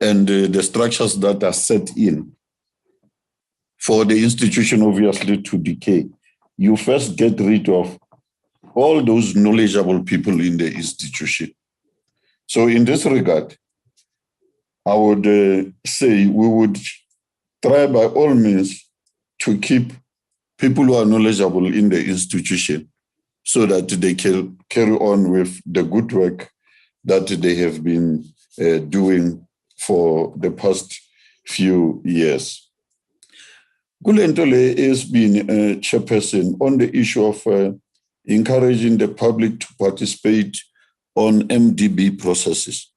and the structures that are set in for the institution obviously to decay, you first get rid of all those knowledgeable people in the institution. So in this regard, I would say we would try by all means to keep people who are knowledgeable in the institution so that they can carry on with the good work that they have been doing for the past few years. Gulentole has been a chairperson on the issue of encouraging the public to participate on MDB processes.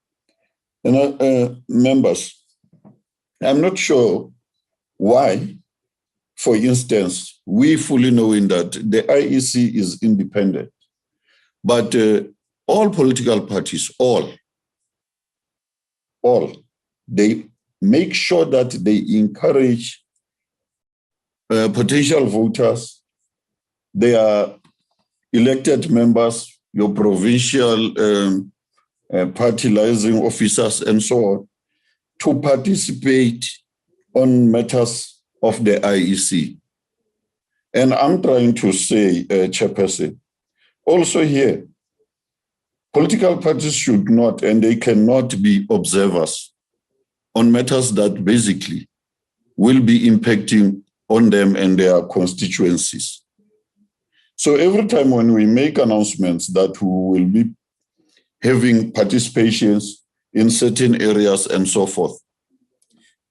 And members, I'm not sure why, for instance, we fully knowing that the IEC is independent, but all political parties, all, they make sure that they encourage potential voters, their elected members, your provincial party liaison officers and so on, to participate on matters of the IEC. And I'm trying to say, Chairperson, also here, political parties should not and they cannot be observers on matters that basically will be impacting on them and their constituencies. So every time when we make announcements that we will be having participations in certain areas and so forth,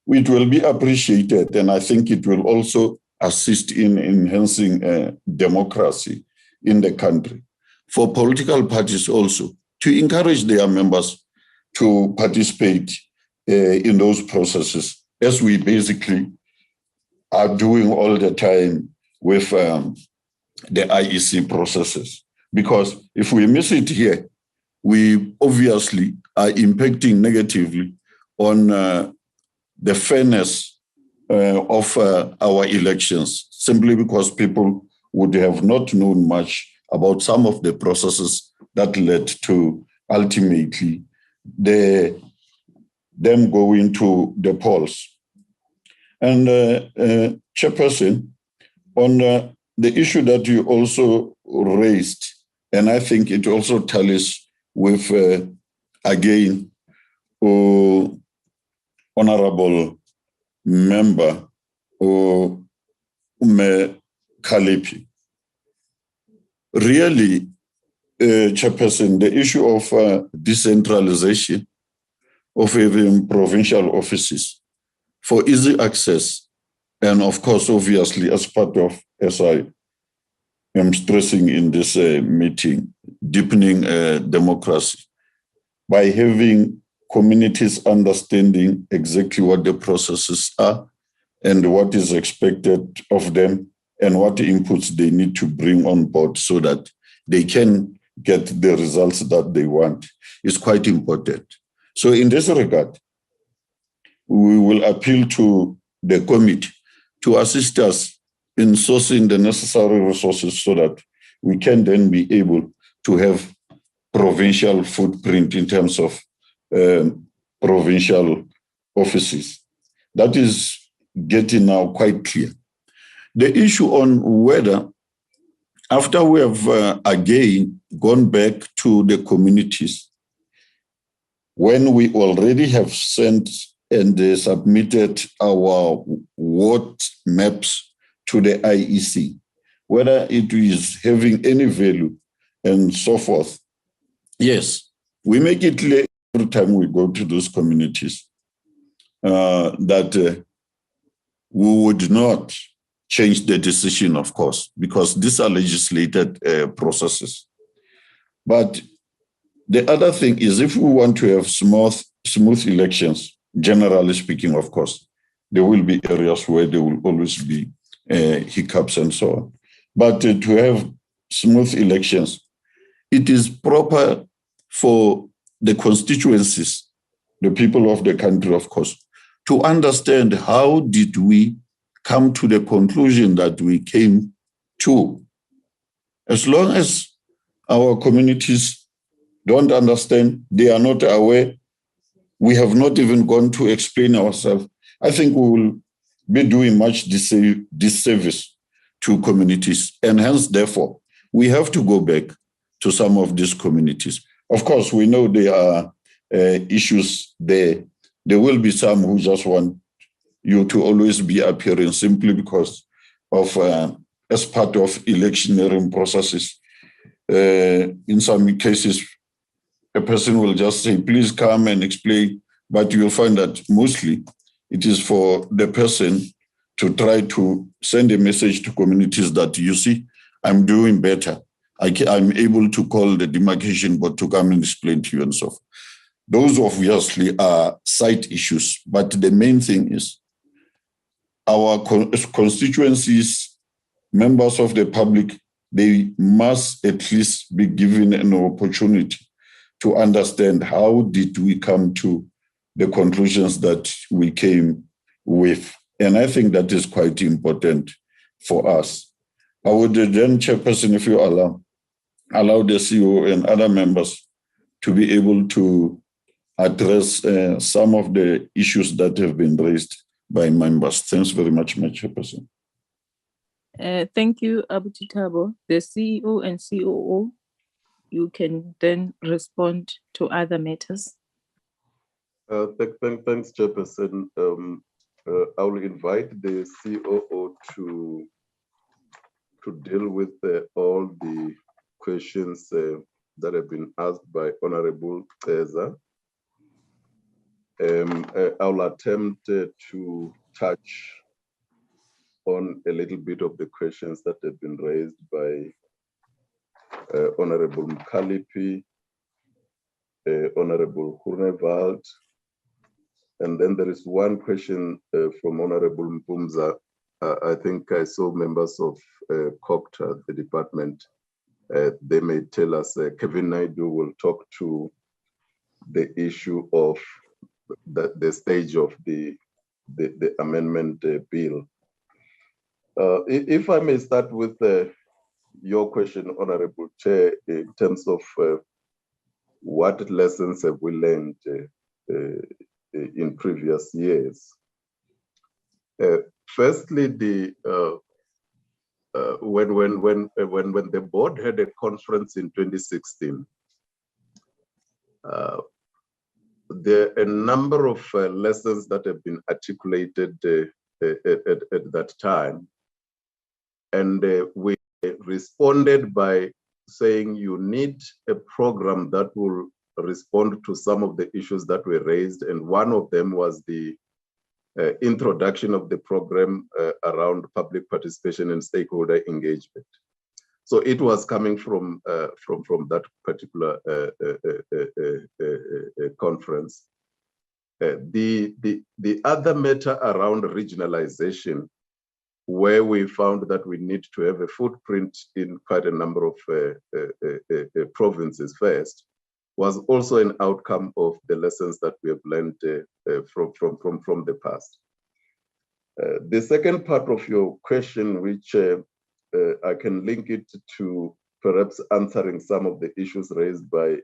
it will be appreciated, and I think it will also assist in enhancing democracy in the country. For political parties also to encourage their members to participate in those processes, as we basically are doing all the time with the IEC processes. Because if we miss it here, we obviously are impacting negatively on the fairness of our elections, simply because people would have not known much about some of the processes that led to ultimately them going to the polls. And Chairperson, on the issue that you also raised, and I think it also tallies with, again, Honorable Member Ume Kalipi. Really, Chairperson, the issue of decentralization of even provincial offices for easy access, and of course, obviously, as part of, as I am stressing in this meeting, deepening democracy by having communities understanding exactly what the processes are and what is expected of them and what inputs they need to bring on board so that they can get the results that they want is quite important. So in this regard, we will appeal to the committee to assist us in sourcing the necessary resources so that we can then be able to have provincial footprint in terms of provincial offices. That is getting now quite clear. The issue on whether, after we have again gone back to the communities, when we already have sent and submitted our ward maps to the IEC, whether it is having any value and so forth. Yes, we make it clear every time we go to those communities that we would not change the decision, of course, because these are legislated processes. But the other thing is, if we want to have smooth elections, generally speaking, of course, there will be areas where there will always be hiccups and so on. But to have smooth elections, it is proper for the constituencies, the people of the country, of course, to understand how did we come to the conclusion that we came to. As long as our communities don't understand, they are not aware, we have not even gone to explain ourselves, I think we will be doing much disservice to communities. And hence, therefore, we have to go back to some of these communities. Of course, we know there are issues there. There will be some who just want you to always be appearing simply because of, as part of electioneering processes. In some cases, a person will just say, please come and explain, but you'll find that mostly it is for the person to try to send a message to communities that, you see, I'm doing better. I'm able to call the demarcation board to come and explain to you and so forth. Those obviously are side issues, but the main thing is our constituencies, members of the public, they must at least be given an opportunity to understand how did we come to the conclusions that we came with. And I think that is quite important for us. I would then, Chairperson, if you allow the CEO and other members to be able to address some of the issues that have been raised by members. Thanks very much, my Chairperson. Thank you, Abuti Thabo. The CEO and COO, you can then respond to other matters. Thanks, Chairperson. I will invite the COO to deal with all the questions that have been asked by Honorable Teza. I'll attempt to touch on a little bit of the questions that have been raised by Honorable Mkalipi, Honorable Hurnevald, and then there is one question from Honorable Mpumza. I think I saw members of COPTA, the department. They may tell us, Kevin Naidu will talk to the issue of the stage of the amendment bill. If I may start with your question, Honorable Chair, in terms of what lessons have we learned in previous years. Firstly, when the board had a conference in 2016, there are a number of lessons that have been articulated at that time. And we responded by saying you need a program that will respond to some of the issues that were raised. And one of them was the introduction of the program around public participation and stakeholder engagement. So it was coming from that particular conference. The other matter around regionalization, where we found that we need to have a footprint in quite a number of provinces first, was also an outcome of the lessons that we have learned from the past. The second part of your question, which I can link it to perhaps answering some of the issues raised by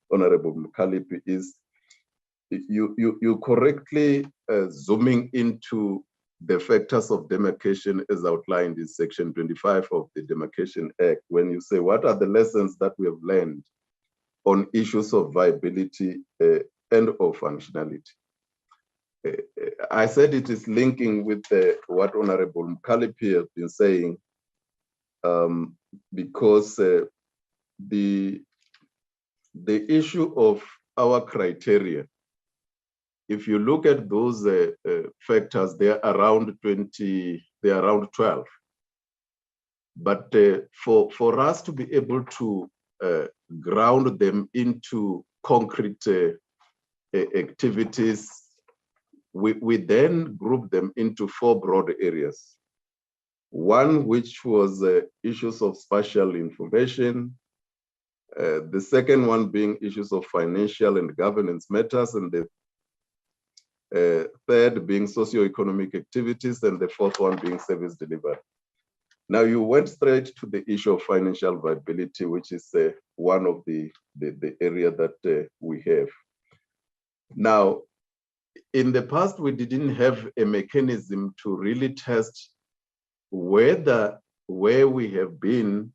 Honorable Mkalipi, is you correctly zooming into the factors of demarcation as outlined in Section 25 of the Demarcation Act, when you say, what are the lessons that we have learned on issues of viability and or functionality? I said it is linking with what Honorable Mkalipi has been saying, because the issue of our criteria, if you look at those factors, they're around 20, they're around 12. But for us to be able to ground them into concrete activities, we then group them into 4 broad areas. One, which was issues of spatial information. The second one being issues of financial and governance matters, and the third being socioeconomic activities, and the fourth one being service delivery. Now, you went straight to the issue of financial viability, which is one of the area that we have. Now, in the past, we didn't have a mechanism to really test whether where we have been,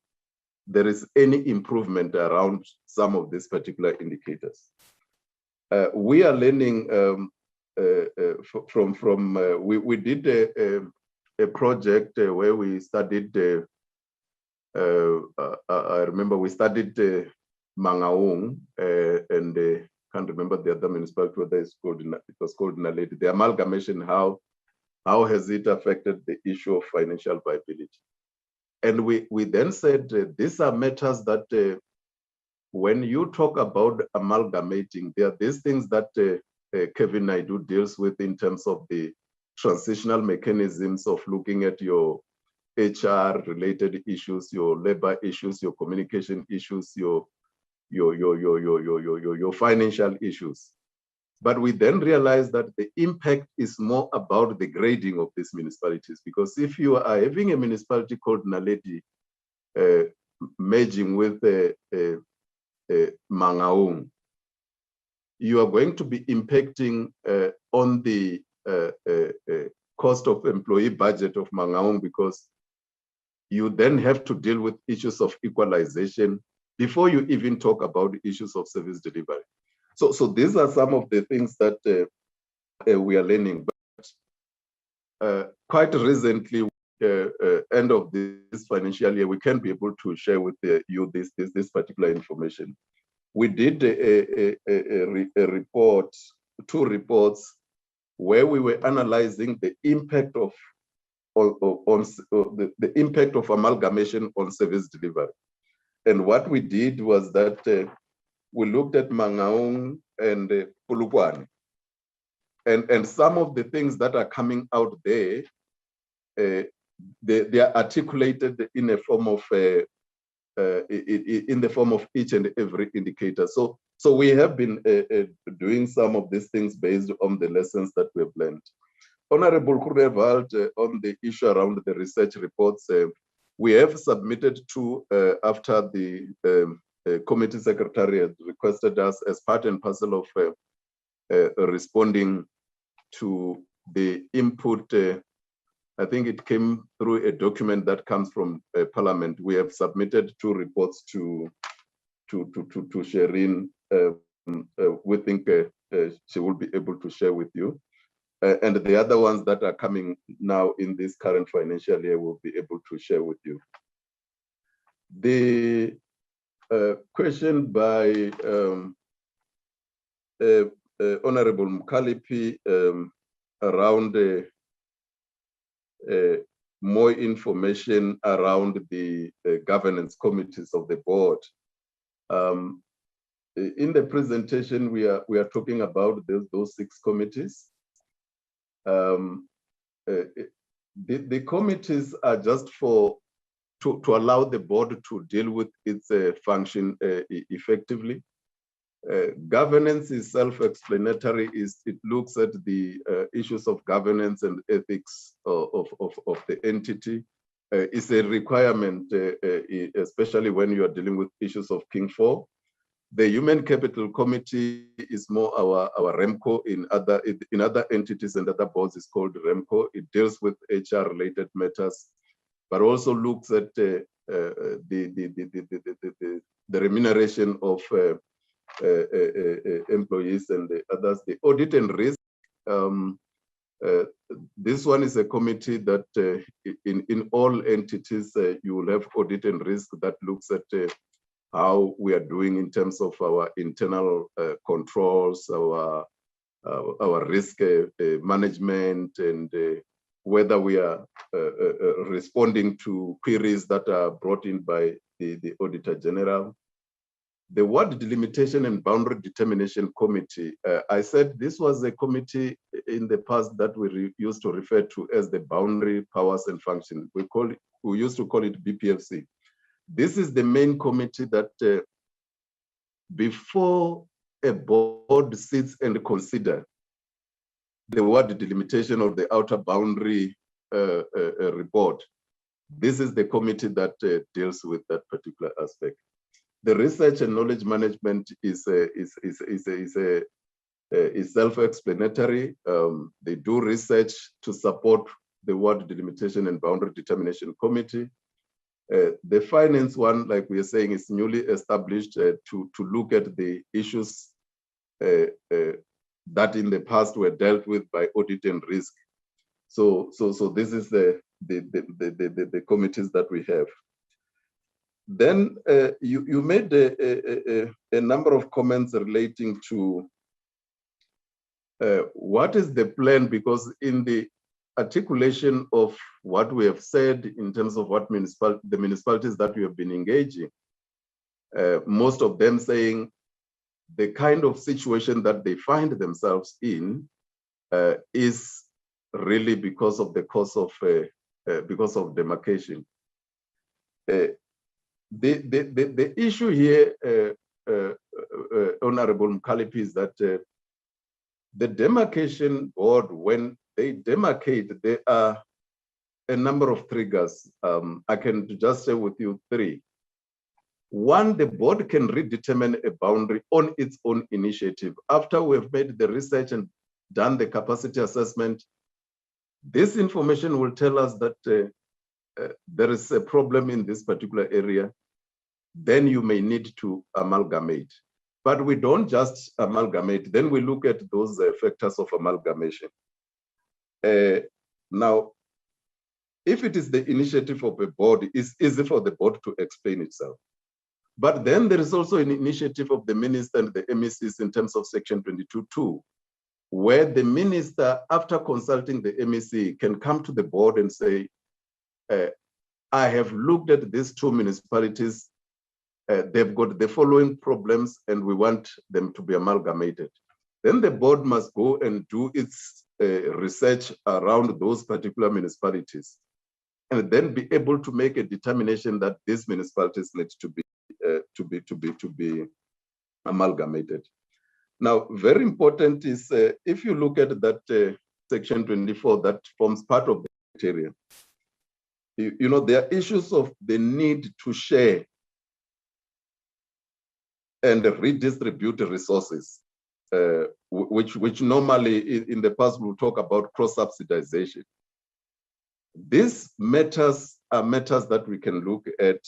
there is any improvement around some of these particular indicators. We are learning we did a project where we studied, I remember we studied Mangaung and can't remember the other municipality, whether it was called Naledi, the amalgamation, how has it affected the issue of financial viability? And we then said, these are matters that when you talk about amalgamating, there are these things that Kevin Naidu deals with in terms of the transitional mechanisms of looking at your HR related issues, your labor issues, your communication issues, your financial issues. But we then realized that the impact is more about the grading of these municipalities, because if you are having a municipality called Naledi merging with Mangaung, you are going to be impacting on the cost of employee budget of Mangaung, because you then have to deal with issues of equalization before you even talk about issues of service delivery. So these are some of the things that we are learning. But quite recently, end of this financial year, we can be able to share with you this particular information. We did a report, 2 reports, where we were analyzing the impact of the impact of amalgamation on service delivery. And what we did was that we looked at Mangaung and Polokwane, and some of the things that are coming out there, they are articulated in a form of in the form of each and every indicator. So we have been doing some of these things based on the lessons that we have learned. Honorable Kurevald, on the issue around the research reports, we have submitted 2 after the committee secretariat requested us as part and parcel of responding to the input. I think it came through a document that comes from Parliament. We have submitted 2 reports to Sherin. We think she will be able to share with you. And the other ones that are coming now in this current financial year will be able to share with you. The question by Honorable Mkalipi around more information around the governance committees of the board. In the presentation, we are talking about those 6 committees. The committees are just to allow the board to deal with its function effectively. Governance is self-explanatory. It looks at the issues of governance and ethics of the entity. It's a requirement, especially when you are dealing with issues of King 4. The Human Capital Committee is more our REMCO. In other entities and other boards is called REMCO. It deals with HR-related matters, but also looks at the remuneration of employees and the others. The audit and risk. This one is a committee that in all entities you will have audit and risk that looks at how we are doing in terms of our internal controls, our risk management, and whether we are responding to queries that are brought in by the Auditor General. The Ward Delimitation and Boundary Determination Committee, I said this was a committee in the past that we used to refer to as the Boundary Powers and Functions. We used to call it BPFC. This is the main committee that before a board sits and consider the ward delimitation of the outer boundary report, this is the committee that deals with that particular aspect. The research and knowledge management is a is self-explanatory. They do research to support the Ward Delimitation and Boundary Determination Committee. The finance one, like we are saying, is newly established to look at the issues that in the past were dealt with by audit and risk. So this is the committees that we have. Then you made a number of comments relating to what is the plan, because in the articulation of what we have said in terms of what the municipalities that we have been engaging, most of them saying the kind of situation that they find themselves in is really because of the cause of because of demarcation. The issue here, Honorable Mkalipi, is that the demarcation board, when they demarcate, there are a number of triggers. I can just share with you 3. One, the board can redetermine a boundary on its own initiative. After we've made the research and done the capacity assessment, this information will tell us that there is a problem in this particular area. Then you may need to amalgamate. But we don't just amalgamate, then we look at those factors of amalgamation. Now, if it is the initiative of a board, it's easy for the board to explain itself. But then there is also an initiative of the minister and the MECs in terms of section 22.2, where the minister, after consulting the MEC, can come to the board and say, I have looked at these 2 municipalities, they've got the following problems and we want them to be amalgamated. Then the board must go and do its research around those particular municipalities and then be able to make a determination that these municipalities need to be amalgamated. Now, very important is if you look at that section 24 that forms part of the criteria, you know, there are issues of the need to share and redistribute resources, which normally in the past we'll talk about cross-subsidization. These matters are matters that we can look at,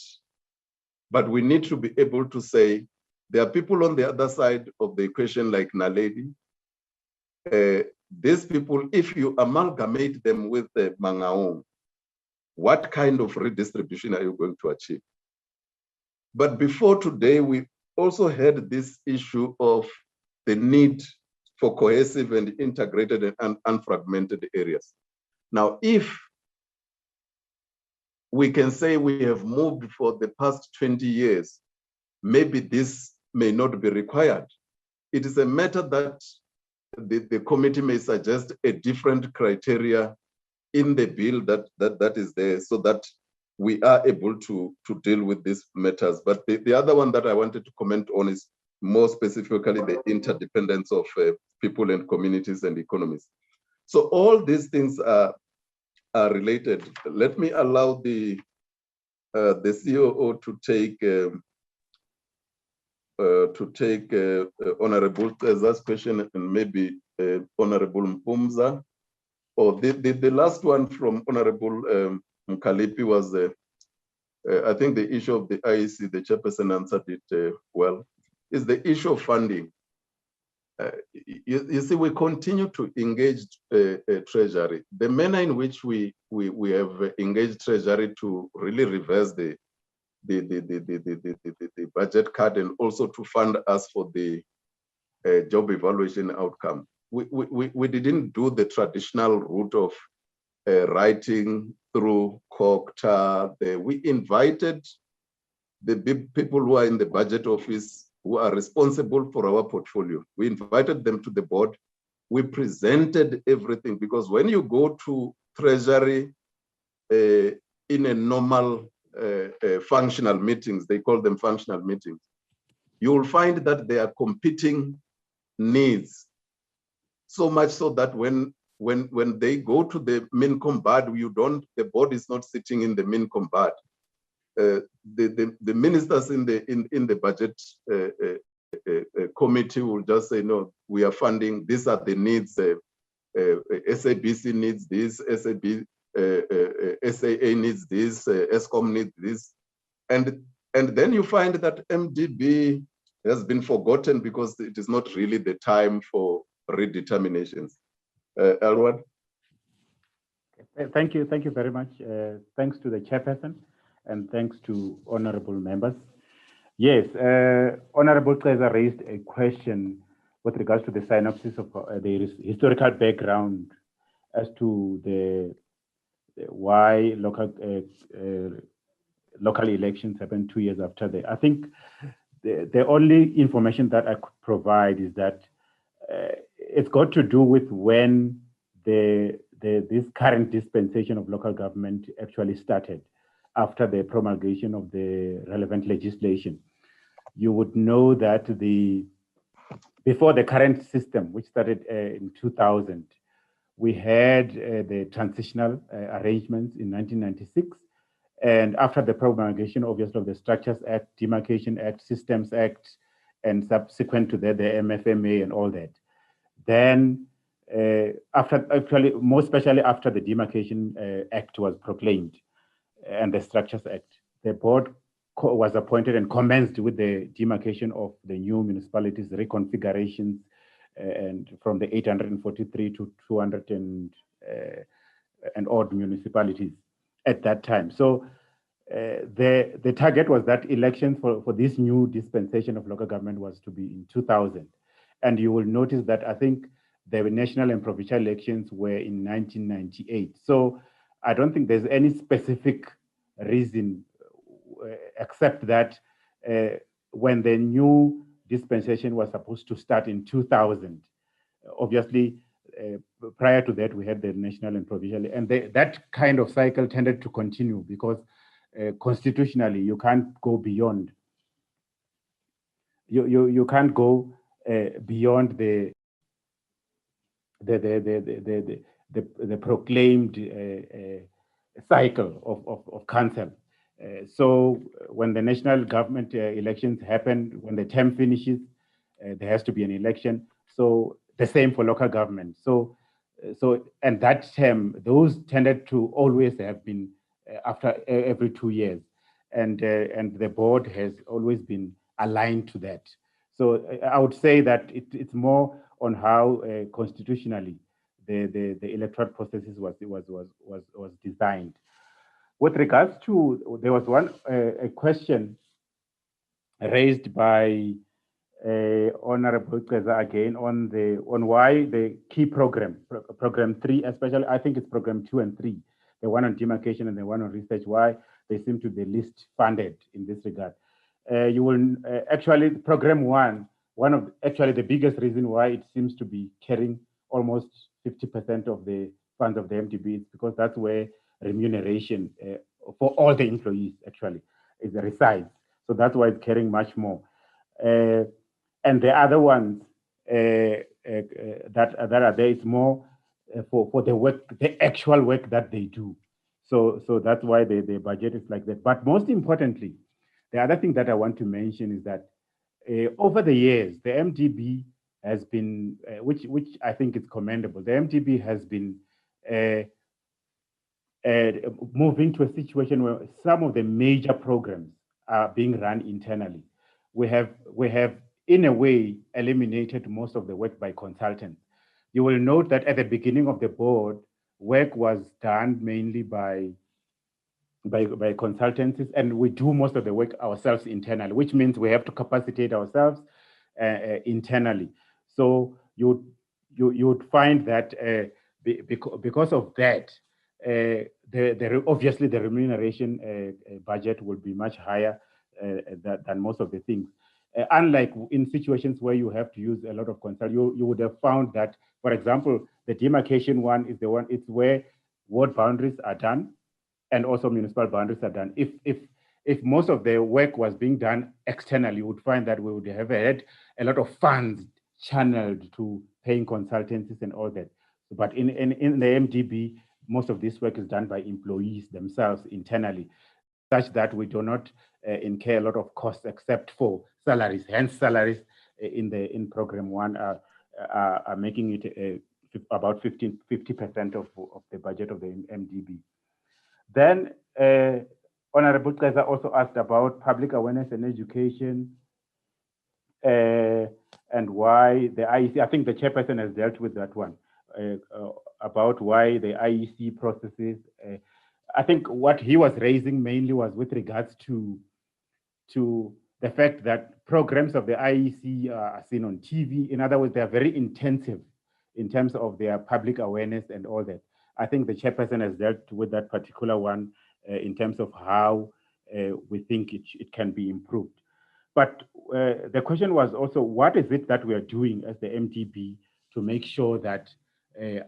but we need to be able to say, there are people on the other side of the equation like Naledi. These people, if you amalgamate them with the Mangaung, what kind of redistribution are you going to achieve? But before today, we also had this issue of the need for cohesive and integrated and unfragmented areas. Now, if we can say we have moved for the past 20 years, maybe this may not be required. It is a matter that the committee may suggest a different criteria in the bill that is there so that we are able to deal with these matters. But the other one that I wanted to comment on is more specifically the interdependence of people and communities and economies. So all these things are related. Let me allow the COO to take Honorable Teza's question and maybe Honorable Mpumza. Or the last one from Honorable Mkalipi was, I think the issue of the IEC, the chairperson answered it well, is the issue of funding. You see, we continue to engage Treasury. The manner in which we have engaged Treasury to really reverse the budget cut and also to fund us for the job evaluation outcome. We didn't do the traditional route of writing through COCTA. We invited the big people who are in the budget office who are responsible for our portfolio. We invited them to the board. We presented everything, because when you go to Treasury in a normal functional meetings, they call them functional meetings, you will find that there are competing needs. So much so that when they go to the MINCOM board, the board is not sitting in the MINCOM board. The ministers in the budget committee will just say, no, we are funding, these are the needs, SABC needs this, SAA needs this, ESCOM needs this. And then you find that MDB has been forgotten because it is not really the time for redeterminations. Elward? Thank you very much. Thanks to the chairperson and thanks to honorable members. Yes, Honorable Keza raised a question with regards to the synopsis of the historical background as to the why local elections happened 2 years after the. I think the only information that I could provide is that it's got to do with when this current dispensation of local government actually started after the promulgation of the relevant legislation. You would know that before the current system, which started in 2000, we had the transitional arrangements in 1996. And after the promulgation, obviously, of the Structures Act, Demarcation Act, Systems Act, and subsequent to that, the MFMA and all that. Then, more especially after the Demarcation Act was proclaimed and the Structures Act, the board was appointed and commenced with the demarcation of the new municipalities, reconfigurations, and from the 843 to 200 and odd municipalities at that time. So the target was that elections for this new dispensation of local government was to be in 2000. And you will notice that I think the national and provincial elections were in 1998. So I don't think there's any specific reason except that when the new dispensation was supposed to start in 2000, obviously, prior to that, we had the national and provincial, and that kind of cycle tended to continue because constitutionally, you can't go beyond. You can't go beyond the proclaimed cycle of council. So when the national government elections happen, when the term finishes, there has to be an election. So the same for local government. So and that term, those tended to always have been after every 2 years, and the board has always been aligned to that. So I would say that it's more on how constitutionally the electoral processes was designed. With regards to, there was a question raised by Honorable Keza again on why the key program 3, especially I think it's program 2 and 3, the one on demarcation and the one on research, why they seem to be least funded in this regard. You will actually program 1, actually the biggest reason why it seems to be carrying almost 50% of the funds of the MDB is because that's where remuneration for all the employees actually is resides. So that's why it's carrying much more. And the other ones that are there is more for the work, the actual work that they do. So that's why the budget is like that. But most importantly, the other thing that I want to mention is that over the years, the MDB has been, which I think is commendable. The MDB has been moving to a situation where some of the major programs are being run internally. We have, in a way, eliminated most of the work by consultants. You will note that at the beginning of the board, work was done mainly by consultancies, and we do most of the work ourselves internally, which means we have to capacitate ourselves internally. So you would find that because of that, obviously the remuneration budget will be much higher than most of the things. Unlike in situations where you have to use a lot of consult, you would have found that, for example, the demarcation one is the one, it's where ward boundaries are done and also municipal boundaries are done. If most of the work was being done externally, you would find that we would have had a lot of funds channeled to paying consultancies and all that. But in the MDB, most of this work is done by employees themselves internally, such that we do not incur a lot of costs except for salaries. Hence, salaries in program 1 are making it about 50% of the budget of the MDB. Then Honorable Kaiser also asked about public awareness and education and why the IEC, I think the chairperson has dealt with that one, about why the IEC processes. I think what he was raising mainly was with regards to the fact that programs of the IEC are seen on TV. In other words, they are very intensive in terms of their public awareness and all that. I think the chairperson has dealt with that particular one in terms of how we think it can be improved. But the question was also, what is it that we are doing as the MDB to make sure that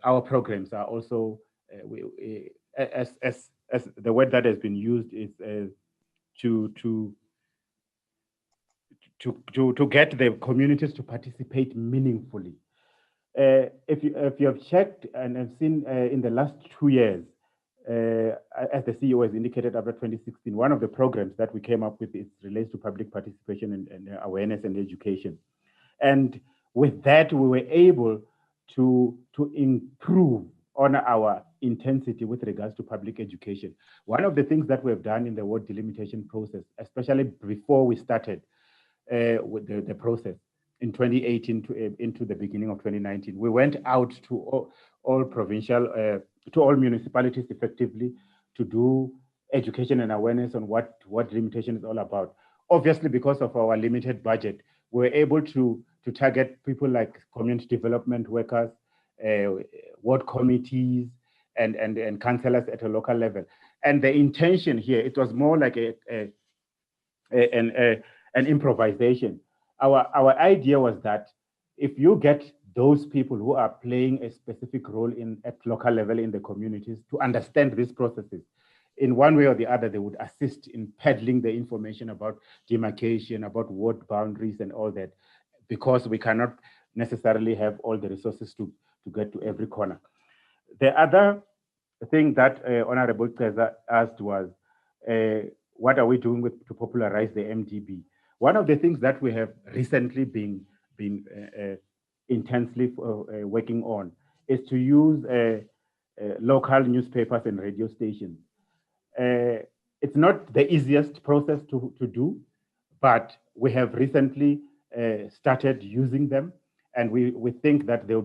our programs are also, as the word that has been used is to get the communities to participate meaningfully. If you have checked and have seen in the last 2 years, as the CEO has indicated, after 2016, one of the programs that we came up with is relates to public participation and awareness and education. And with that, we were able to improve on our intensity with regards to public education. One of the things that we have done in the ward delimitation process, especially before we started with the process in 2018 into the beginning of 2019, we went out to all provincial, to all municipalities effectively to do education and awareness on what delimitation is all about. Obviously, because of our limited budget, we were able to target people like community development workers, ward committees, and councillors at a local level. And the intention here, it was more like an improvisation. Our idea was that if you get those people who are playing a specific role at local level in the communities to understand these processes, in one way or the other, they would assist in peddling the information about demarcation, about ward boundaries and all that, because we cannot necessarily have all the resources to get to every corner. The other thing that Honorable Kaiser asked was, what are we doing to popularize the MDB? One of the things that we have recently been intensely working on is to use local newspapers and radio stations. It's not the easiest process to do, but we have recently started using them, and we think that they'll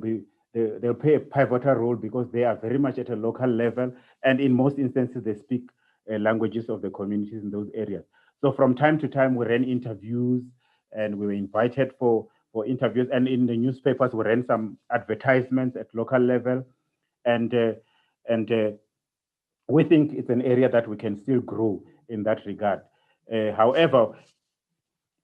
play a pivotal role because they are very much at a local level, and in most instances they speak languages of the communities in those areas. So from time to time we ran interviews, and we were invited for interviews, and in the newspapers we ran some advertisements at local level, and we think it's an area that we can still grow in that regard. However,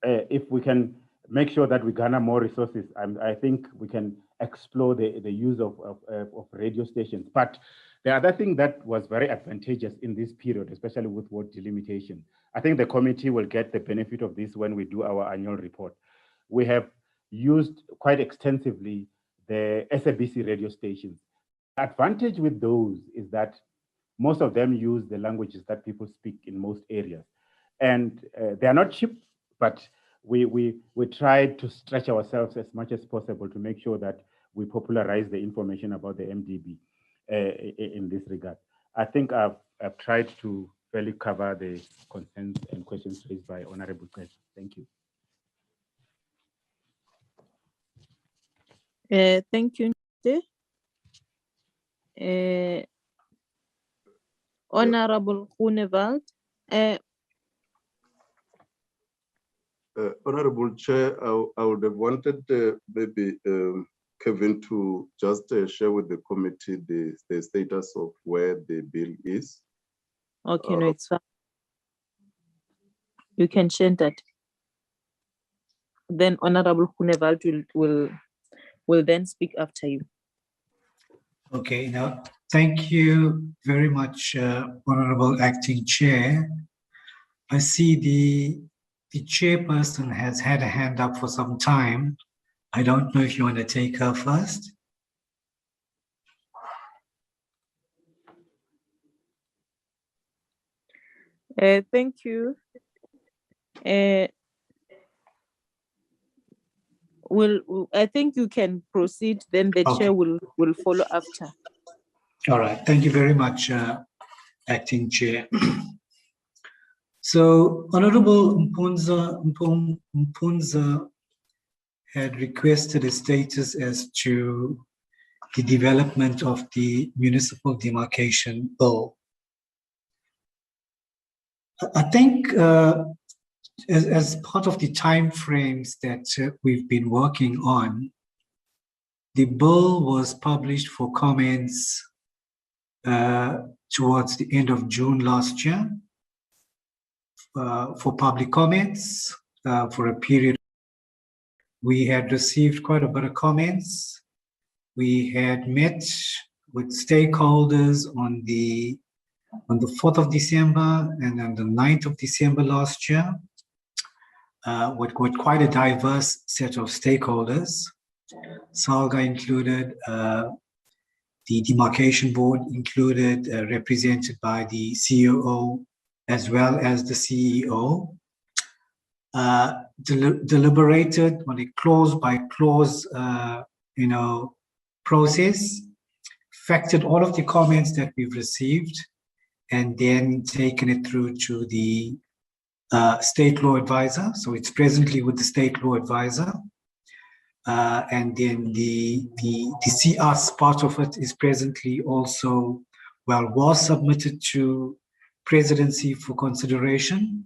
if we can make sure that we garner more resources, I think we can explore the use of radio stations. But the other thing that was very advantageous in this period, especially with ward delimitation, I think the committee will get the benefit of this when we do our annual report. We have used quite extensively the SABC radio stations. The advantage with those is that most of them use the languages that people speak in most areas. And they are not cheap, but we tried to stretch ourselves as much as possible to make sure that we popularize the information about the MDB in this regard. I think I've tried to fairly cover the concerns and questions raised by Honorable Kaiser. Thank you. Thank you, Nte. Honorable Groenewald. Honorable Chair, I would have wanted maybe Kevin to just share with the committee the status of where the bill is. Okay, no, it's fine. You can share that. Then Honorable Groenewald will then speak after you. Okay, now thank you very much, Honorable Acting Chair. I see the chairperson has had a hand up for some time. I don't know if you want to take her first. Thank you. I think you can proceed, then the Okay. chair will follow after. All right. Thank you very much, Acting Chair. So, Honorable Mpunza had requested a status as to the development of the municipal demarcation bill. I think as part of the timeframes that we've been working on, the bill was published for comments towards the end of June last year for public comments for a period. We had received quite a bit of comments. We had met with stakeholders on the 4th of December and on the 9th of December last year, with quite a diverse set of stakeholders. SALGA included, the demarcation board included, represented by the COO as well as the CEO. Deliberated on a clause by clause, process, factored all of the comments that we've received, and then taken it through to the state law advisor. So it's presently with the state law advisor. And then the CS part of it is presently also, was submitted to presidency for consideration.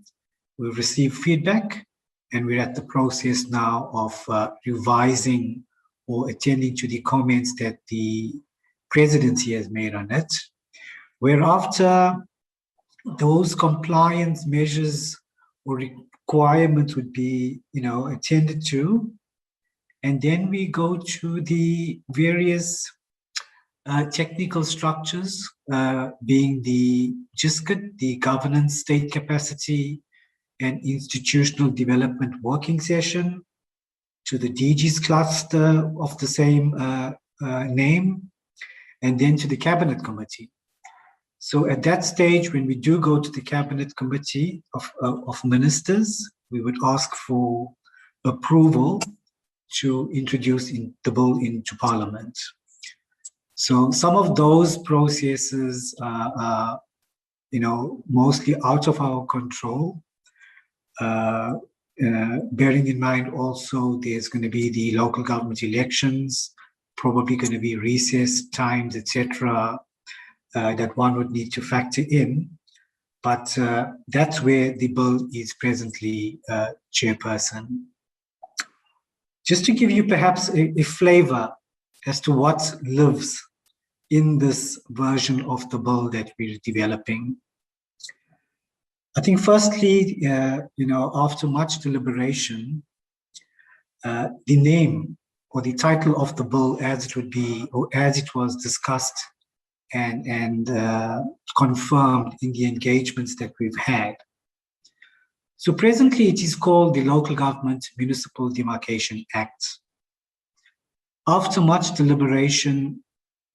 We've received feedback, and we're at the process now of revising or attending to the comments that the presidency has made on it. Whereafter those compliance measures or requirements would be, attended to, and then we go to the various technical structures, being the GISCIT, the Governance, State Capacity and Institutional Development Working Session, to the DG's cluster of the same name, and then to the Cabinet Committee. So at that stage, when we do go to the Cabinet Committee of Ministers, we would ask for approval to introduce the bill into Parliament. So some of those processes are, mostly out of our control. Bearing in mind also there's going to be the local government elections, probably going to be recess times, etc., that one would need to factor in. But that's where the bill is presently, Chairperson. Just to give you perhaps a flavor as to what lives in this version of the bill that we're developing. I think firstly, after much deliberation, the name or the title of the bill as it would be, or as it was discussed and confirmed in the engagements that we've had. So presently it is called the Local Government Municipal Demarcation Act. After much deliberation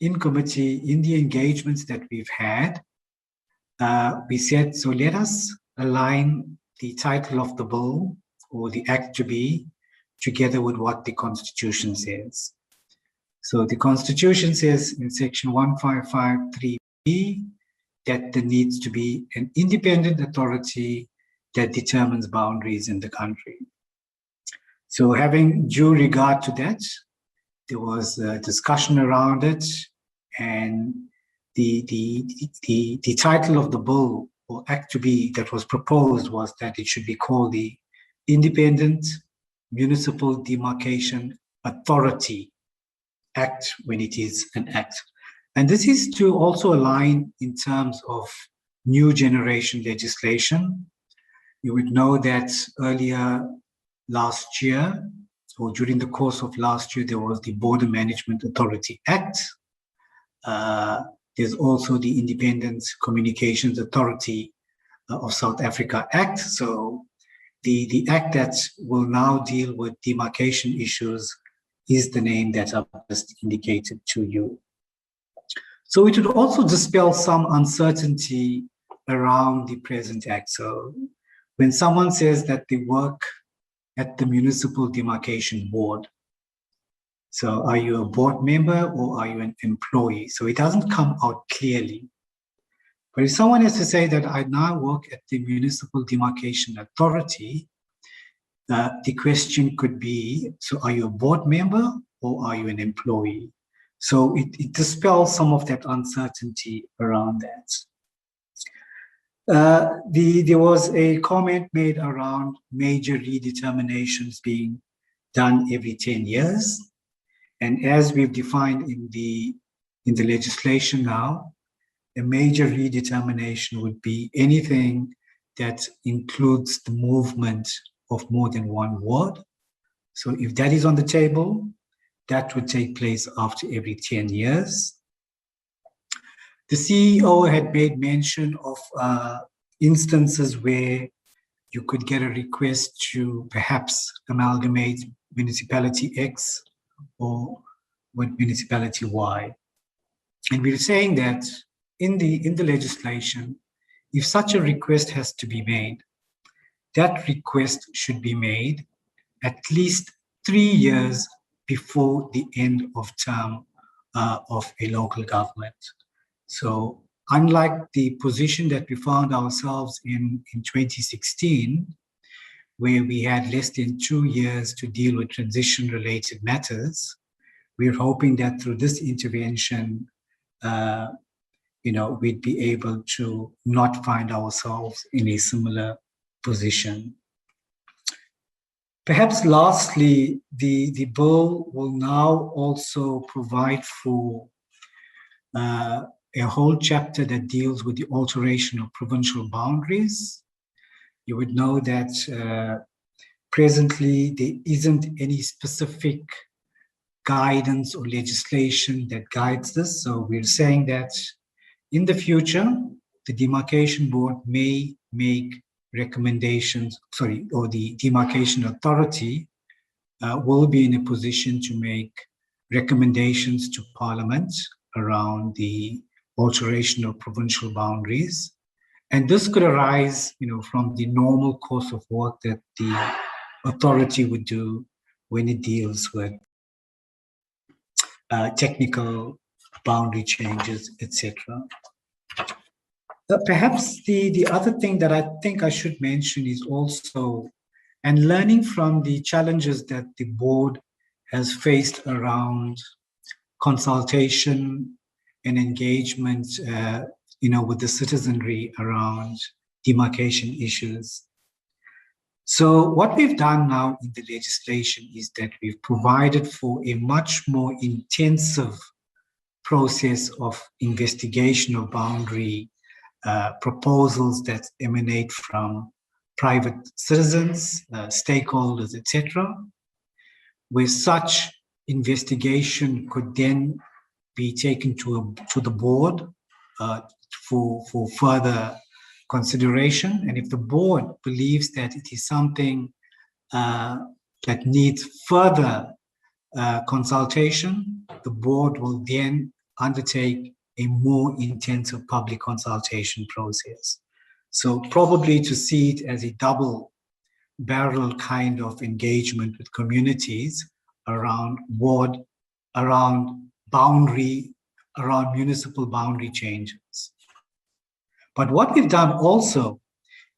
in committee, in the engagements that we've had, we said, so let us align the title of the bill or the act to be together with what the Constitution says. So the Constitution says in section 1553B that there needs to be an independent authority that determines boundaries in the country. So having due regard to that, there was a discussion around it, and the title of the bill or act to be that was proposed was that it should be called the Independent Municipal Demarcation Authority Act when it is an act. And this is to also align in terms of new generation legislation. You would know that earlier last year, or during the course of last year, there was the Border Management Authority Act. There's also the Independent Communications Authority of South Africa Act. So the act that will now deal with demarcation issues is the name that I've just indicated to you. So it would also dispel some uncertainty around the present act. So when someone says that they work at the Municipal Demarcation Board, So are you a board member or are you an employee? So it doesn't come out clearly. But if someone has to say that I now work at the Municipal Demarcation Authority, the question could be, so are you a board member or are you an employee? So it dispels some of that uncertainty around that. There was a comment made around major redeterminations being done every 10 years. And as we've defined in the legislation now, a major redetermination would be anything that includes the movement of more than one ward. So if that is on the table, that would take place after every 10 years. The CEO had made mention of instances where you could get a request to perhaps amalgamate municipality X or with municipality Y. And we're saying that in the legislation, if such a request has to be made, that request should be made at least 3 years before the end of term of a local government. So unlike the position that we found ourselves in 2016, where we had less than 2 years to deal with transition-related matters, we're hoping that through this intervention, we'd be able to not find ourselves in a similar position. Perhaps lastly, the bill will now also provide for a whole chapter that deals with the alteration of provincial boundaries. You would know that presently there isn't any specific guidance or legislation that guides this. So we're saying that in the future, the Demarcation Board may make recommendations, or the Demarcation Authority will be in a position to make recommendations to Parliament around the alteration of provincial boundaries. And this could arise, from the normal course of work that the authority would do when it deals with technical boundary changes, etc. Perhaps the other thing that I think I should mention is also, and learning from the challenges that the board has faced around consultation and engagement, with the citizenry around demarcation issues. So what we've done now in the legislation is that we've provided for a much more intensive process of investigation of boundary proposals that emanate from private citizens, stakeholders, etc., where such investigation could then be taken to the board for further consideration. And if the board believes that it is something that needs further consultation, the board will then undertake a more intensive public consultation process. So probably to see it as a double barrel kind of engagement with communities around municipal boundary changes. But what we've done also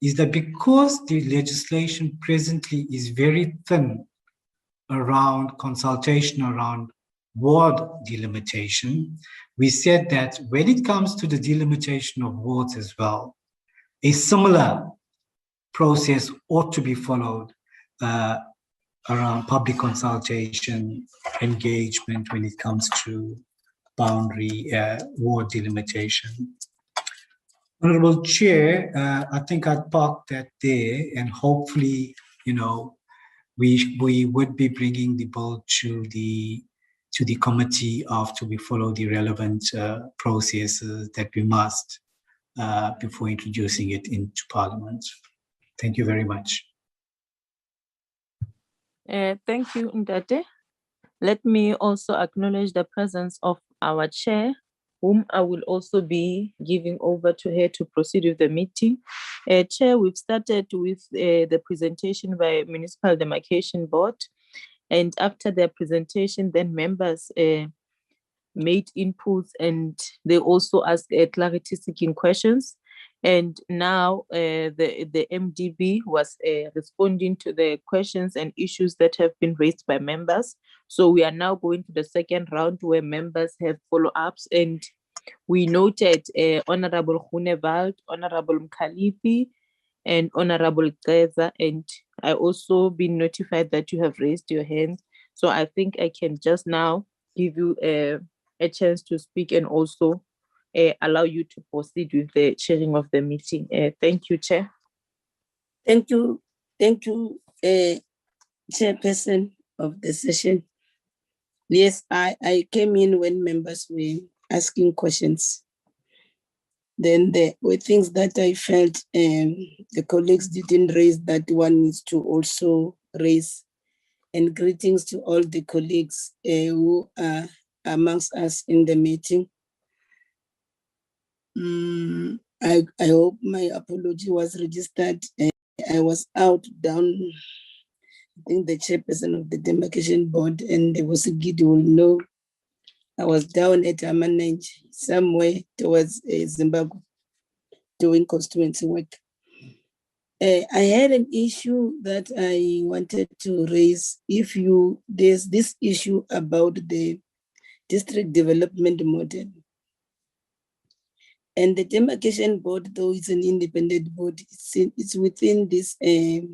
is that because the legislation presently is very thin around consultation around ward delimitation, we said that when it comes to the delimitation of wards as well, a similar process ought to be followed around public consultation, engagement when it comes to boundary ward delimitation. Honorable Chair, I think I'd park that there, and hopefully, we would be bringing the bill to the committee after we follow the relevant processes that we must before introducing it into Parliament. Thank you very much. Thank you, Ndate. Let me also acknowledge the presence of our chair, whom I will also be giving over to her to proceed with the meeting. Chair, we've started with the presentation by Municipal Demarcation Board. And after their presentation, then members made inputs and they also asked clarity-seeking questions. And now the MDB was responding to the questions and issues that have been raised by members. So we are now going to the second round where members have follow-ups, and we noted Honorable Hunevald, Honorable Mkalipi, and Honorable Geza, and I also been notified that you have raised your hand. So I think I can just now give you a chance to speak and also allow you to proceed with the chairing of the meeting. Thank you, Chair. Thank you, Chairperson of the session. Yes, I came in when members were asking questions. Then there were things that I felt the colleagues didn't raise that one needs to also raise. And greetings to all the colleagues who are amongst us in the meeting. I hope my apology was registered. I was out down, I think the chairperson of the demarcation board, and there was a guide will know. I was down at Amanang, somewhere towards Zimbabwe, doing constituency work. I had an issue that I wanted to raise. There's this issue about the district development model. And the demarcation board, though it's an independent board, it's within this a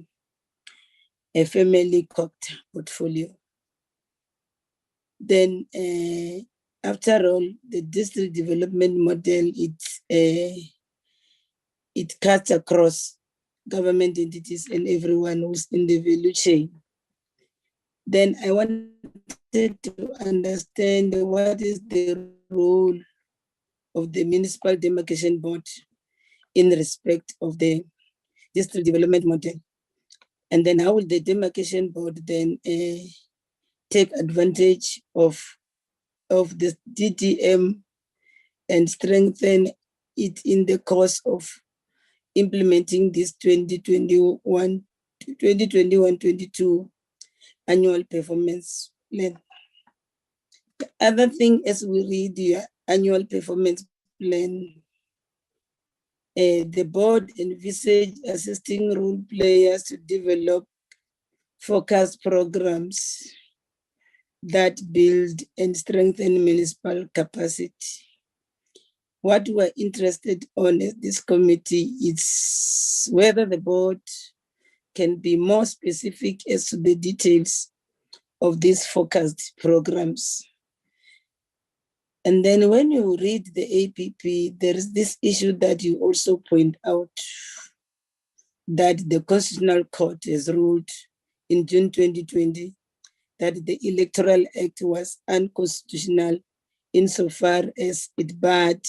family cocked portfolio. Then after all, the district development model, it cuts across government entities and everyone who's in the value chain. Then I wanted to understand what is the role of the municipal demarcation board in respect of the district development model. And then how will the demarcation board then take advantage of the DDM and strengthen it in the course of implementing this 2021-22 annual performance plan. The other thing, as we read the annual performance plan, the board envisaged assisting role players to develop focused programs that build and strengthen municipal capacity. What we're interested on at this committee is whether the board can be more specific as to the details of these focused programs. And then when you read the APP, there is this issue that you also point out, that the Constitutional Court has ruled in June 2020 that the Electoral Act was unconstitutional insofar as it barred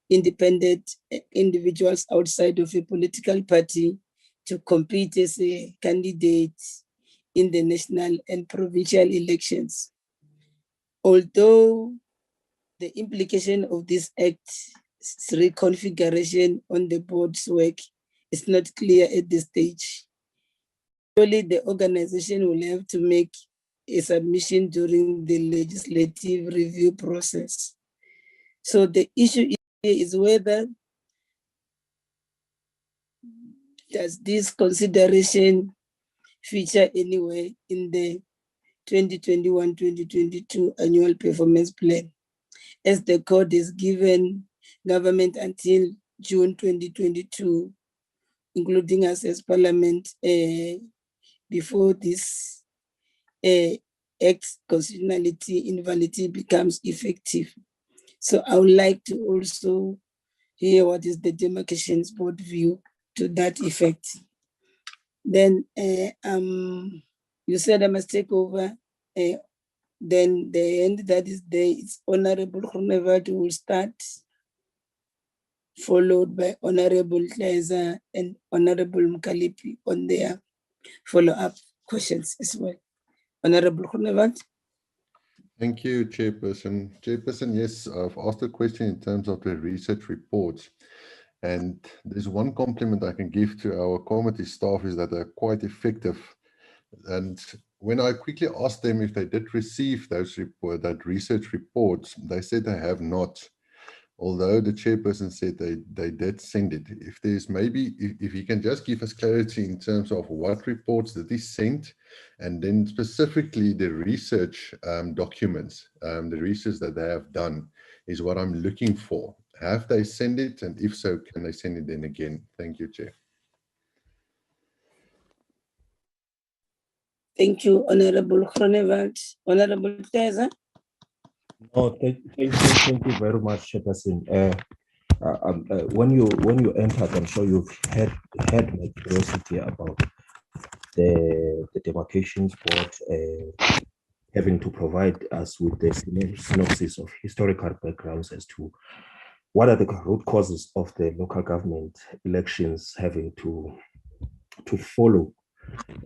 independent individuals outside of a political party to compete as a candidate in the national and provincial elections. Although the implication of this act's reconfiguration on the board's work is not clear at this stage. Surely the organization will have to make a submission during the legislative review process. So the issue is whether does this consideration feature anywhere in the 2021-2022 annual performance plan, as the code is given government until June 2022, including us as parliament, before this Act's constitutionality invalidity becomes effective. So I would like to also hear what is the demarcations board view to that effect. Then you said I must take over. Then the end that is there is Honorable Hunevald who will start, followed by Honorable Kleza and Honorable Mkalipi on their follow-up questions as well. Honorable Hunevald. Thank you, Chairperson. Chairperson, yes, I've asked a question in terms of the research reports. And there's one compliment I can give to our committee staff is that they're quite effective. And when I quickly asked them if they did receive those that research reports, they said they have not. Although the chairperson said they did send it. If there's maybe, if you can just give us clarity in terms of what reports that is sent, and then specifically the research documents, the research that they have done is what I'm looking for. Have they sent it? And if so, can they send it in again? Thank you, Chair. Thank you, Honorable Groenewald. Honorable Teza. Oh, thank you very much, Chairperson. When you entered, I'm sure you've had my curiosity about the demarcations board having to provide us with the synopsis of historical backgrounds as to what are the root causes of the local government elections having to follow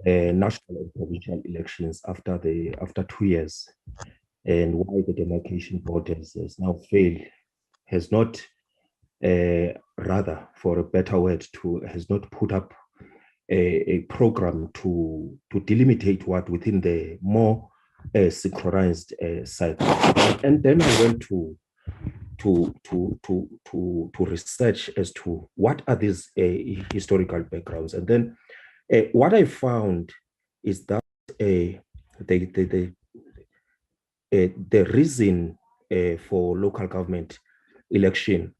national and provincial elections after 2 years, and why the demarcation board has now failed, has not, rather, for a better word, has not put up a program to delimitate what within the more synchronized cycle. And then I went to research as to what are these historical backgrounds, and then what I found is that the reason for local government elections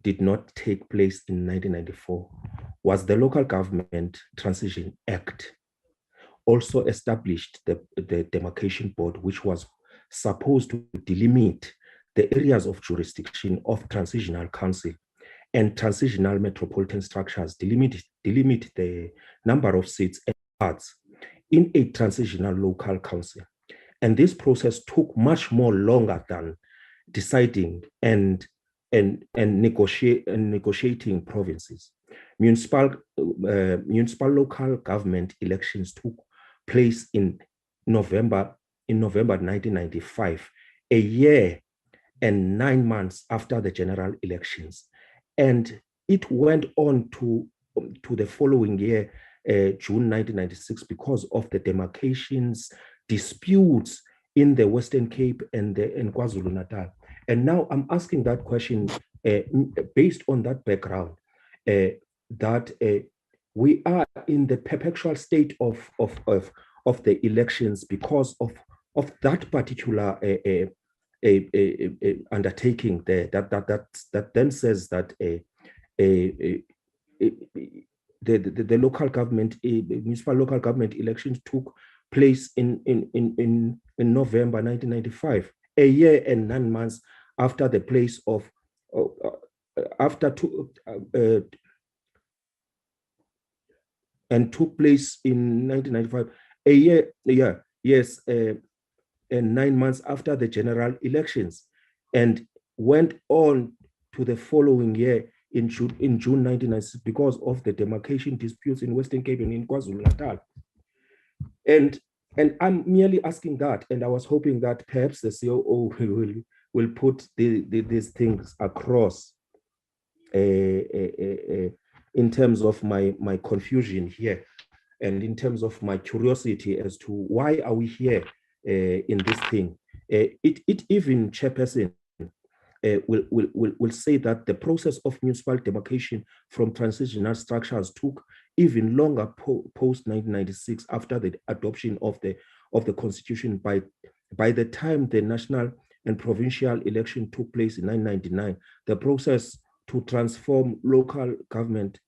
did not take place in 1994 was the Local Government Transition Act also established the demarcation board, which was supposed to delimit the areas of jurisdiction of transitional council and transitional metropolitan structures, delimit the number of seats and parts in a transitional local council. And this process took much more longer than deciding and negotiating provinces. Municipal local government elections took place in November 1995, a year and 9 months after the general elections. And it went on to the following year, June 1996, because of the demarcations disputes in the Western Cape and in KwaZulu-Natal. And now I'm asking that question based on that background, that we are in the perpetual state of the elections because of that particular undertaking there, that then says that the local government, municipal local government elections took place in November 1995, a year and 9 months after the place of and took place in 1995, a year, yes, and 9 months after the general elections, and went on to the following year in June 1996 because of the demarcation disputes in Western Cape and in KwaZulu-Natal. And I'm merely asking that, and I was hoping that perhaps the COO will put these things across in terms of my confusion here, and in terms of my curiosity as to why are we here in this thing. It even, Chairperson, will say that the process of municipal demarcation from transitional structures took even longer post 1996 after the adoption of the constitution. By the time the national and provincial election took place in 1999, the process to transform local government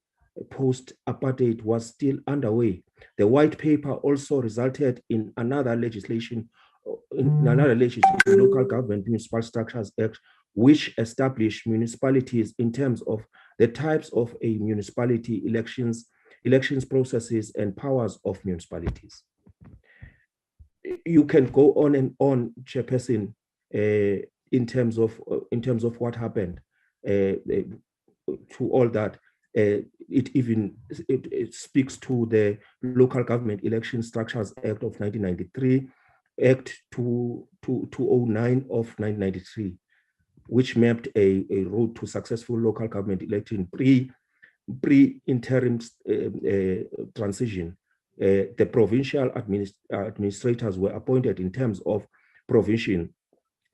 post-apartheid was still underway. The white paper also resulted in another legislation, the Local Government Municipal Structures Act, which established municipalities in terms of the types of a municipality, elections processes, and powers of municipalities. You can go on and on, Chairperson, in terms of what happened to all that. It speaks to the Local Government Election Structures Act of 1993, Act 209 of 1993, which mapped a road to successful local government election pre-interim transition The provincial administrators were appointed in terms of provision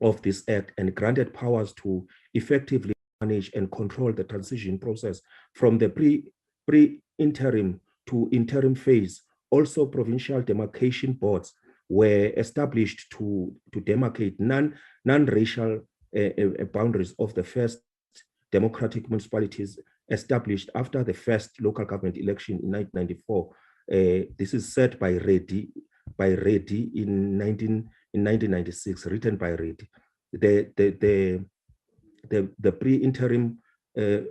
of this act and granted powers to effectively manage and control the transition process from the pre-interim to interim phase. Also, provincial demarcation boards were established to demarcate non-racial boundaries of the first democratic municipalities established after the first local government election in 1994. This is set by Reddy in 1996, written by Reddy. The pre-interim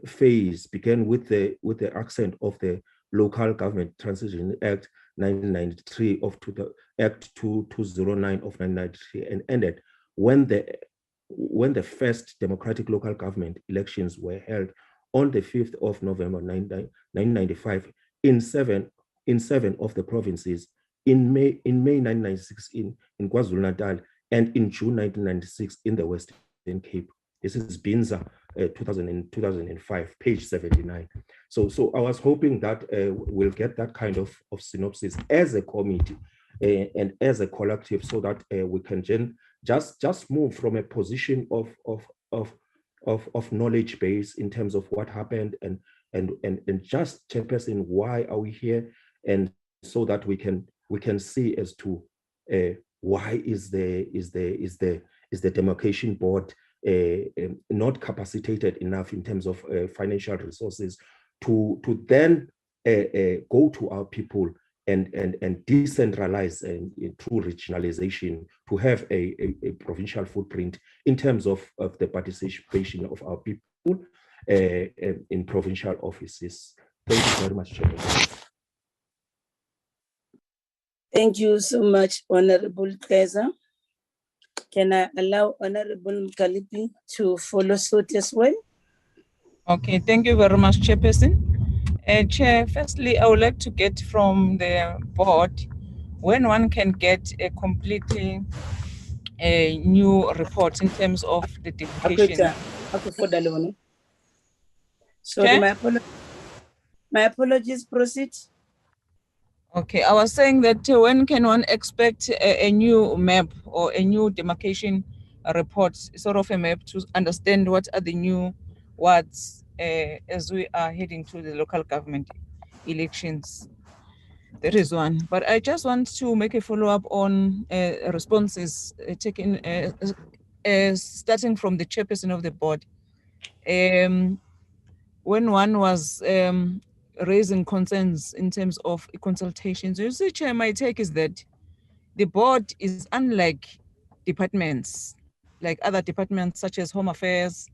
phase began with the accent of the Local Government Transition Act 1993 of Act 209 of 1993 and ended when the first democratic local government elections were held on the 5th of November 1995 in seven of the provinces, in May 1996 in KwaZulu-Natal, and in June 1996 in the Western Cape. This is Binza 2005, page 79. So I was hoping that we'll get that kind of synopsis as a committee and as a collective, so that we can just move from a position of knowledge base in terms of what happened and just chairperson, why are we here, and so that we can see as to why is the demarcation board not capacitated enough in terms of financial resources to then go to our people and decentralize through regionalization to have a provincial footprint in terms of the participation of our people in provincial offices. Thank you very much, Chairman. Thank you so much, Honorable Kaiser. Can I allow Honorable Mkalipi to follow suit as well? Okay, thank you very much, Chairperson. Chair, firstly, I would like to get from the board when one can get a completely new report in terms of the dedication. Sorry, my apologies, proceed. Okay, I was saying that when can one expect a new map or a new demarcation report, sort of a map to understand what are the new wards as we are heading to the local government elections? There is one, but I just want to make a follow-up on responses taken, starting from the chairperson of the board. When one was raising concerns in terms of consultations, you see, Chair, my take is that the board is unlike departments, like other departments such as Home Affairs,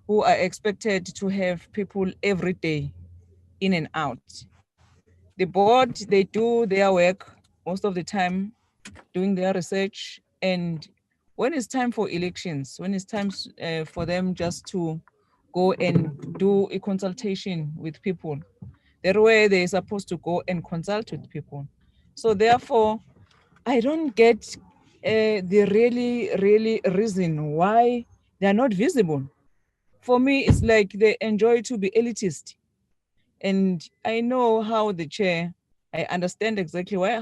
who are expected to have people every day in and out. The board, they do their work most of the time, doing their research, and when it's time for elections, when it's time for them just to go and do a consultation with people, that way they're supposed to go and consult with people. So therefore, I don't get the really reason why they're not visible. For me, it's like they enjoy to be elitist. And I know how the chair, I understand exactly why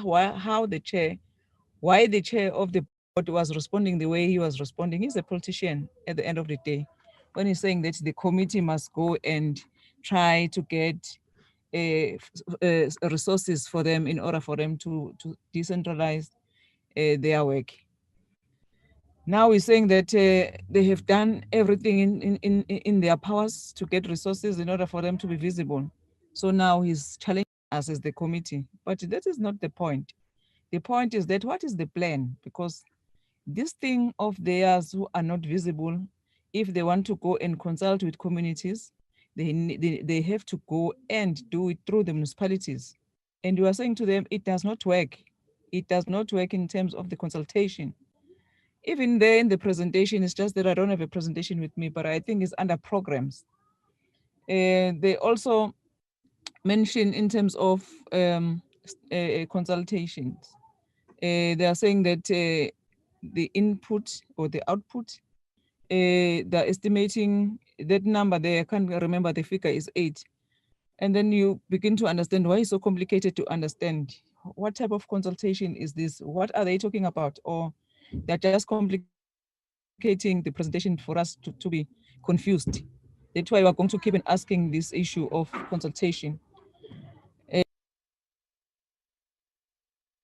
the chair of the board was responding the way he was responding. He's a politician at the end of the day. When he's saying that the committee must go and try to get resources for them in order for them to decentralize their work. Now he's saying that they have done everything in their powers to get resources in order for them to be visible. So now he's challenging us as the committee, but that is not the point. The point is that what is the plan? Because this thing of theirs who are not visible, if they want to go and consult with communities, they have to go and do it through the municipalities. And we are saying to them, it does not work. It does not work in terms of the consultation. Even there in the presentation, it's just that I don't have a presentation with me, but I think it's under programs. They also mention in terms of consultations. They are saying that the input or the output, they're estimating that number there, I can't remember the figure, is 8. And then you begin to understand why it's so complicated to understand. what type of consultation is this? What are they talking about? Or they're just complicating the presentation for us to be confused. That's why we're going to keep on asking this issue of consultation.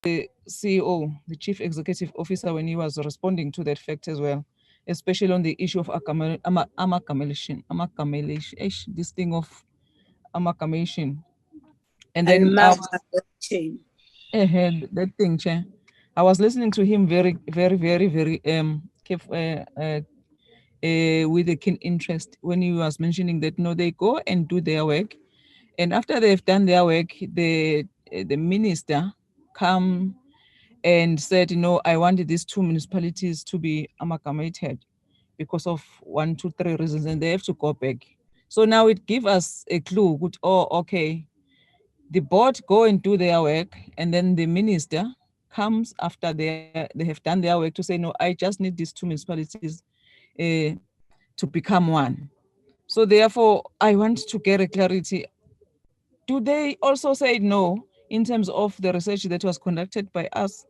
The CEO, the Chief Executive Officer, when he was responding to that fact as well, especially on the issue of amalgamation, this thing of amalgamation. And then that thing, Chair. I was listening to him very with a keen interest when he was mentioning that no, they go and do their work, and after they've done their work, the minister come and said, I wanted these two municipalities to be amalgamated because of 1, 2, 3 reasons, and they have to go back. So now it gives us a clue. Good, okay. The board go and do their work, and then the minister comes after they have done their work to say, no, I just need these two municipalities to become one. So therefore, I want to get a clarity. Do they also say no in terms of the research that was conducted by us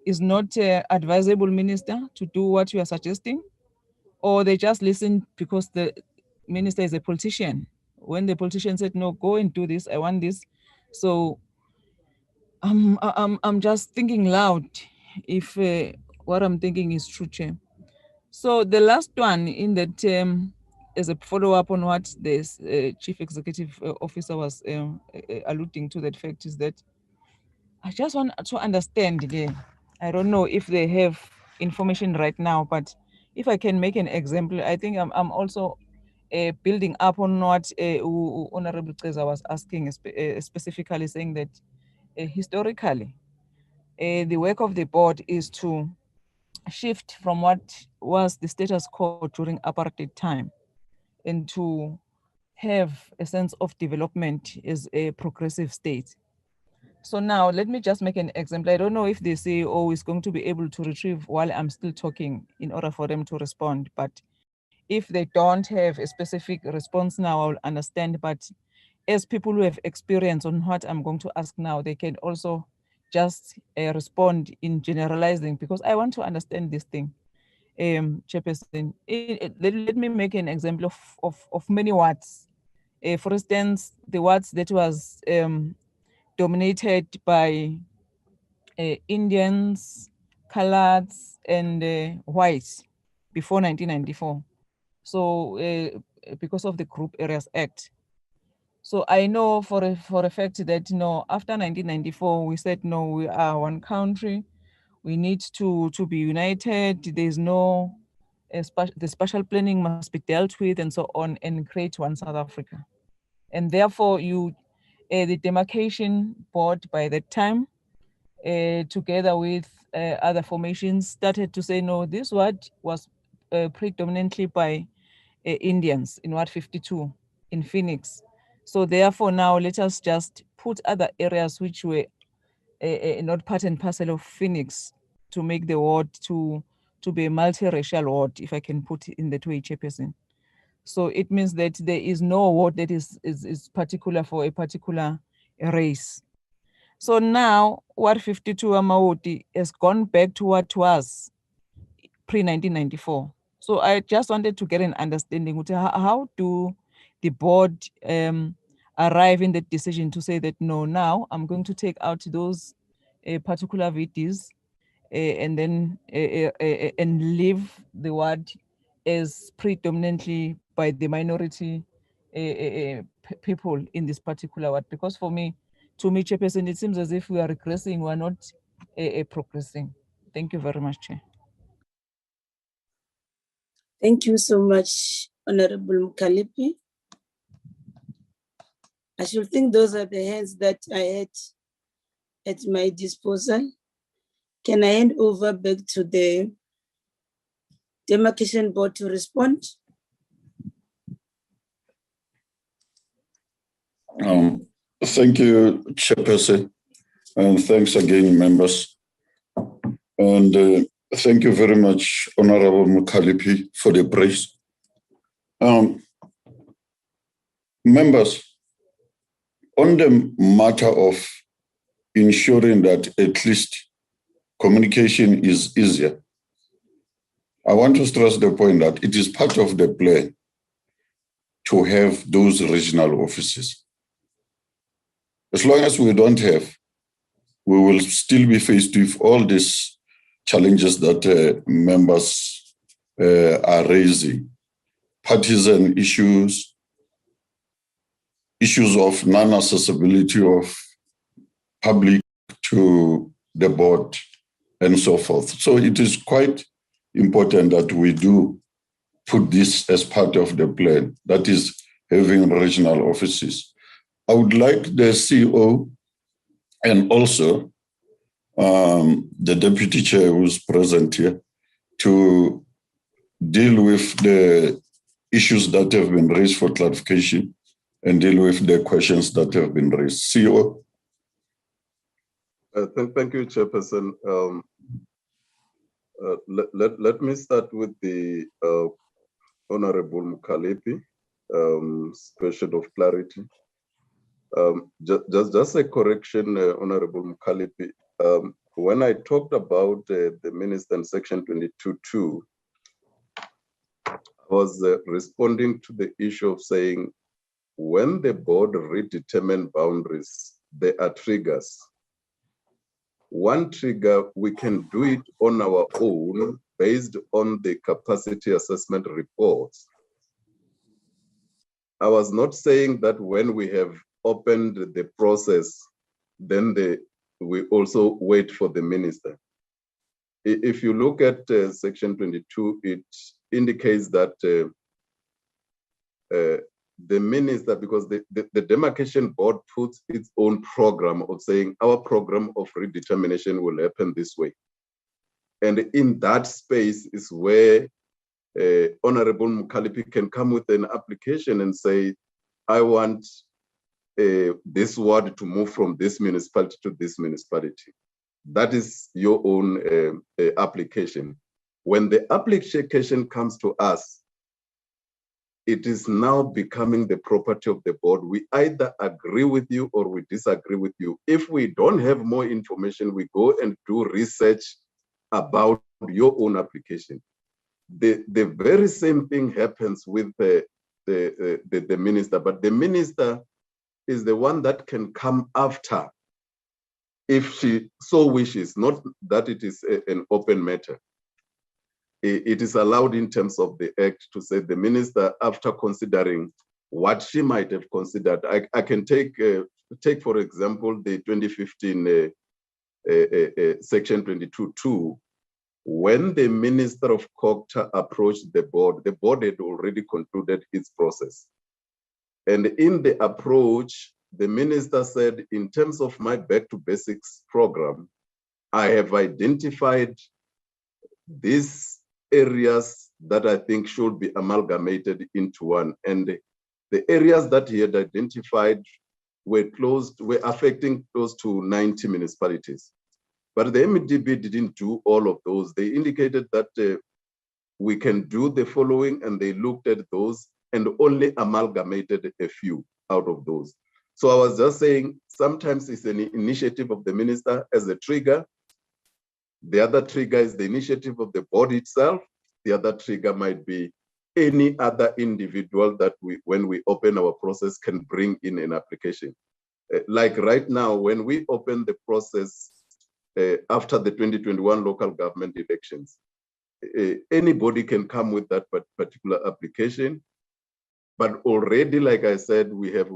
is not advisable, minister, to do what you are suggesting? Or they just listen because the minister is a politician? When the politician said, no, go and do this, I want this. So I'm just thinking loud if what I'm thinking is true, Chair. So the last one in that as a follow-up on what the Chief Executive Officer was alluding to, that fact is that I just want to understand again. I don't know if they have information right now, but if I can make an example, I think I'm also building up on what Honorable Ceza was asking, specifically saying that historically, the work of the board is to shift from what was the status quo during apartheid time and to have a sense of development as a progressive state. So now let me just make an example. I don't know if the CEO is going to be able to retrieve while I'm still talking in order for them to respond, but if they don't have a specific response now, I'll understand. But as people who have experience on what I'm going to ask now, they can also just respond in generalizing, because I want to understand this thing. Chairperson, let me make an example of many words. For instance, the words that was dominated by Indians, coloreds, and whites before 1994. So because of the Group Areas Act. So I know for a fact that after 1994, we said no, we are one country. We need to be united. There's no the spatial planning must be dealt with, and so on, and create one South Africa. And therefore, the demarcation board by that time, together with other formations, started to say no. This word was predominantly by Indians in Ward 52 in Phoenix. So therefore now let us just put other areas which were not part and parcel of Phoenix to make the ward to be a multiracial ward, if I can put it in that way, Chairperson. So it means that there is no ward that is particular for a particular race. So now Ward 52 Amawoti has gone back to what was pre-1994. So I just wanted to get an understanding. How do the board arrive in that decision to say that, no, now I'm going to take out those particular VTs and then and leave the ward as predominantly by the minority people in this particular ward? Because for me, to me, Chairperson, it seems as if we are regressing, we are not progressing. Thank you very much, Chair. Thank you so much, Honorable Mukalipi. I should think those are the hands that I had at my disposal. Can I hand over back to the demarcation board to respond? Thank you, Chairperson, and thanks again, members. And thank you very much, Honorable Mukalipi, for the praise. Members, on the matter of ensuring that at least communication is easier. I want to stress the point that it is part of the plan to have those regional offices. As long as we don't have, we will still be faced with all these challenges that members are raising. Partisan issues, issues of non-accessibility of public to the board, and so forth. So it is quite important that we do put this as part of the plan, that is having regional offices. I would like the CEO and also the deputy chair who's present here to deal with the issues that have been raised for clarification and deal with the questions that have been raised. CEO? Thank you, Chairperson. Let me start with the Honorable Mukalipi question of clarity. Just a correction, Honorable Mukalipi. When I talked about the minister in section 22.2, I was responding to the issue of saying when the board redetermine boundaries, there are triggers. One trigger, we can do it on our own based on the capacity assessment reports. I was not saying that when we have opened the process, then we also wait for the minister. If you look at section 22, it indicates that the minister, because the demarcation board puts its own program of saying our program of redetermination will happen this way. And in that space is where Honorable Mukalipi can come with an application and say, I want this ward to move from this municipality to this municipality. That is your own application. When the application comes to us, it is now becoming the property of the board. We either agree with you or we disagree with you. If we don't have more information, we go and do research about your own application. The very same thing happens with the minister, but the minister is the one that can come after if she so wishes, not that it is an open matter. It is allowed in terms of the act to say the minister, after considering what she might have considered. I can take for example, the 2015 section 22.2, when the Minister of Culture approached the board had already concluded its process. And in the approach, the minister said, in terms of my Back to Basics program, I have identified these areas that I think should be amalgamated into one. And the areas that he had identified were affecting close to 90 municipalities. But the MDB didn't do all of those. They indicated that we can do the following, and they looked at those and only amalgamated a few out of those. So I was just saying, sometimes it's an initiative of the minister as a trigger. The other trigger is the initiative of the board itself. The other trigger might be any other individual that when we open our process can bring in an application. Like right now, when we open the process after the 2021 local government elections, anybody can come with that particular application. But already, like I said, we have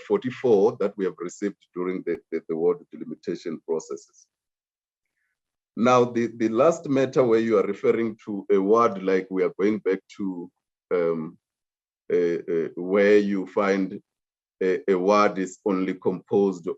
44 that we have received during the ward delimitation processes. Now, the last matter where you are referring to a ward, like we are going back to where you find a ward is only composed of